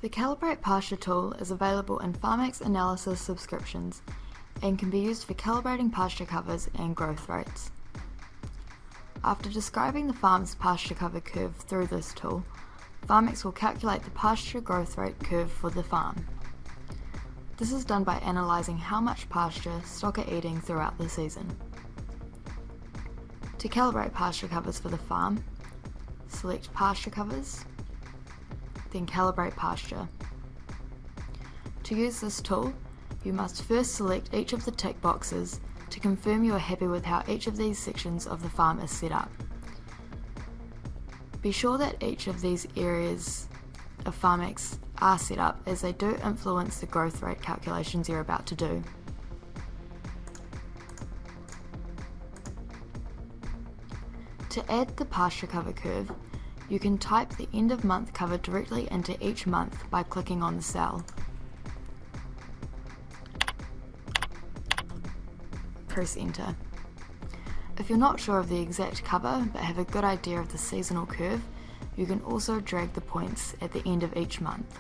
The Calibrate Pasture tool is available in Farmax analysis subscriptions and can be used for calibrating pasture covers and growth rates. After describing the farm's pasture cover curve through this tool, Farmax will calculate the pasture growth rate curve for the farm. This is done by analysing how much pasture stock are eating throughout the season. To calibrate pasture covers for the farm, select Pasture Covers, then Calibrate Pasture. To use this tool, you must first select each of the tick boxes to confirm you are happy with how each of these sections of the farm is set up. Be sure that each of these areas of Farmax are set up, as they do influence the growth rate calculations you're about to do. To add the pasture cover curve, you can type the end of month cover directly into each month by clicking on the cell. Press enter. If you're not sure of the exact cover but have a good idea of the seasonal curve, you can also drag the points at the end of each month.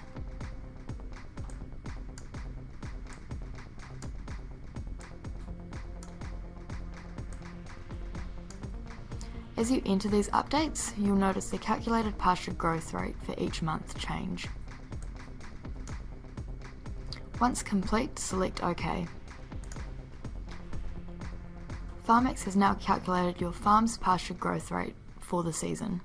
As you enter these updates, you'll notice the calculated pasture growth rate for each month change. Once complete, select OK. Farmax has now calculated your farm's pasture growth rate for the season.